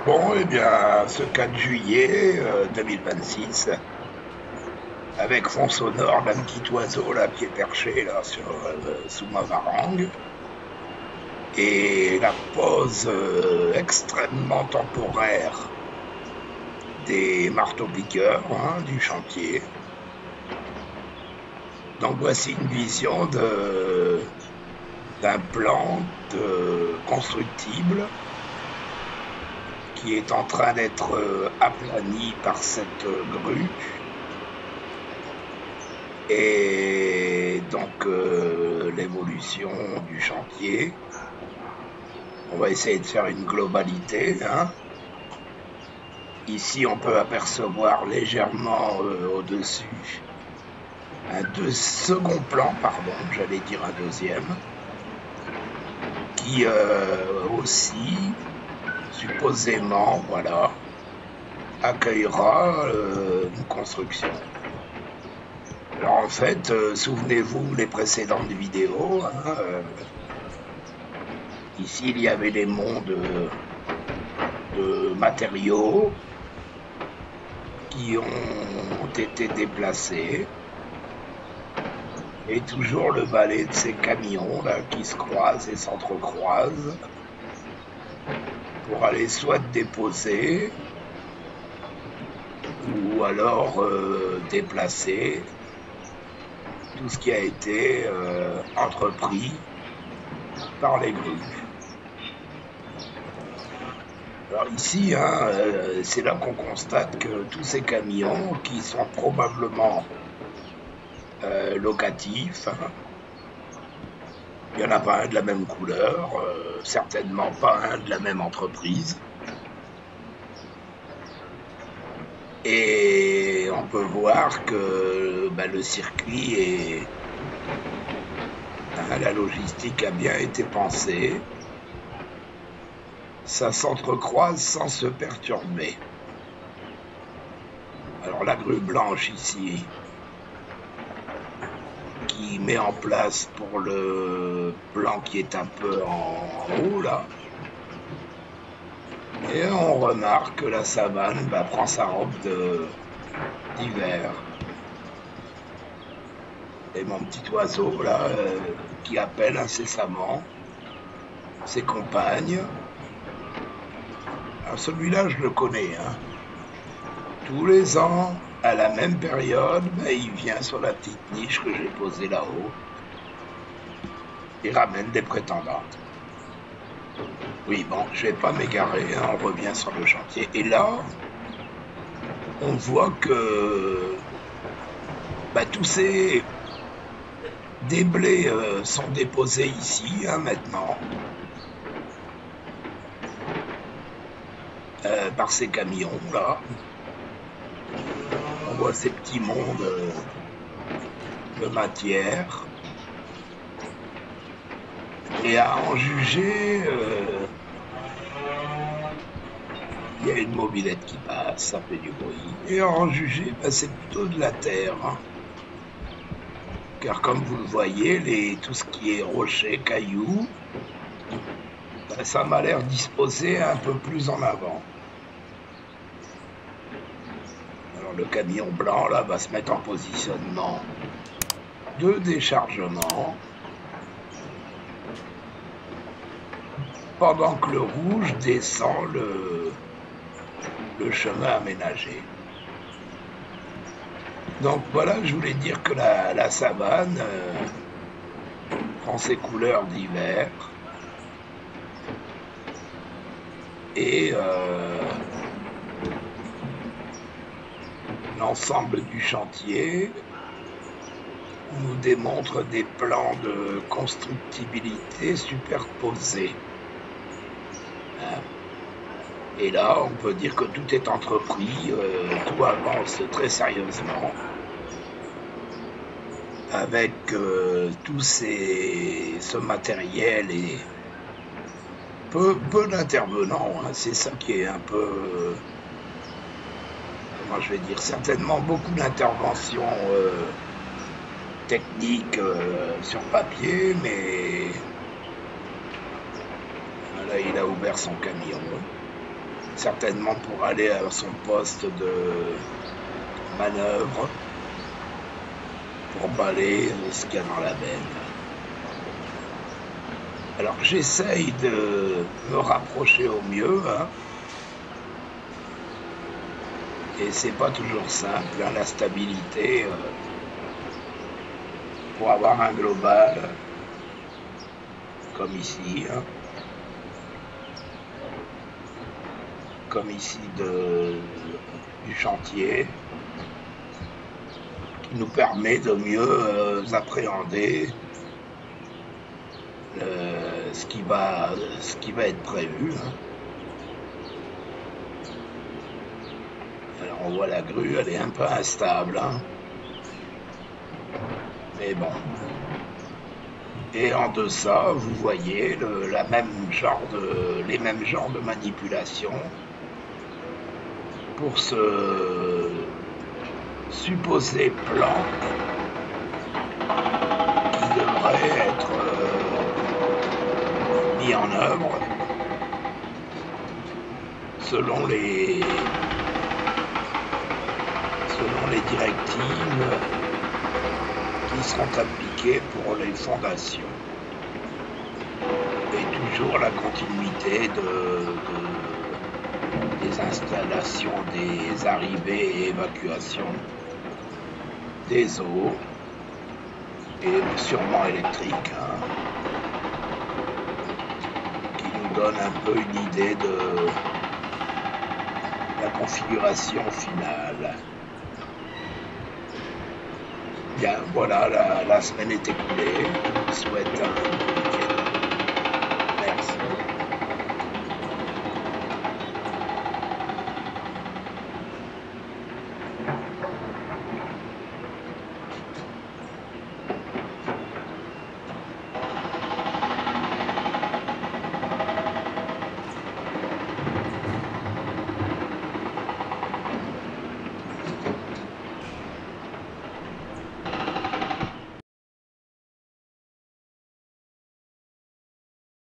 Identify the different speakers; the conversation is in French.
Speaker 1: Bon, eh bien, ce 4 juillet 2026, avec fond sonore d'un petit oiseau là qui est perché là sous ma varangue, et la pose extrêmement temporaire des marteaux-piqueurs du chantier. Donc voici une vision d'un plan constructible qui est en train d'être aplani par cette grue. Et donc l'évolution du chantier, on va essayer de faire une globalité. Ici, on peut apercevoir légèrement au-dessus second plan, pardon, j'allais dire un deuxième, qui aussi, supposément, voilà, accueillera une construction. Alors en fait, souvenez-vous les précédentes vidéos, ici il y avait des monts de matériaux qui ont été déplacés, et toujours le balai de ces camions là qui se croisent et s'entrecroisent pour aller soit déposer ou alors déplacer tout ce qui a été entrepris par les grues. Alors ici, c'est là qu'on constate que tous ces camions qui sont probablement locatifs, il n'y en a pas un de la même couleur, certainement pas un de la même entreprise. Et on peut voir que le circuit et la logistique a bien été pensée. Ça s'entrecroise sans se perturber. Alors la grue blanche ici, qui met en place pour le plan qui est un peu en haut là. Et on remarque que la savane prend sa robe d'hiver. Et mon petit oiseau là, qui appelle incessamment ses compagnes. Alors celui-là, je le connais. Tous les ans, à la même période, il vient sur la petite niche que j'ai posée là-haut. Il ramène des prétendantes. Oui, bon, je vais pas m'égarer, on revient sur le chantier. Et là, on voit que tous ces déblais sont déposés ici, maintenant, par ces camions, là. On voit ces petits monts de matière. Et à en juger, il y a une mobilette qui passe, ça fait du bruit. Et à en juger, c'est plutôt de la terre. Car comme vous le voyez, tout ce qui est rochers, cailloux, ça m'a l'air disposé un peu plus en avant. Alors le camion blanc là va se mettre en positionnement de déchargement, pendant que le rouge descend le chemin aménagé. Donc voilà, je voulais dire que la savane prend ses couleurs d'hiver et l'ensemble du chantier nous démontre des plans de constructibilité superposés. Et là, on peut dire que tout est entrepris, tout avance très sérieusement, avec tout ce matériel et peu d'intervenants. C'est ça qui est un peu, comment je vais dire, certainement beaucoup d'interventions techniques sur papier, mais là, il a ouvert son camion. certainement pour aller à son poste de manœuvre, pour balayer ce qu'il y a dans la benne. Alors j'essaye de me rapprocher au mieux, hein, et c'est pas toujours simple, hein, la stabilité, pour avoir un global, comme ici, hein, comme ici du chantier, qui nous permet de mieux appréhender ce qui va être prévu, hein. Alors on voit la grue, elle est un peu instable, hein, mais bon. Et en deçà, vous voyez les mêmes genres de manipulations pour ce supposé plan qui devrait être mis en œuvre selon les directives qui seront appliquées pour les fondations. Et toujours la continuité des installations, des arrivées et évacuations des eaux, et sûrement électriques, hein, qui nous donne un peu une idée de la configuration finale. Bien, voilà, la semaine est écoulée. Je vous souhaite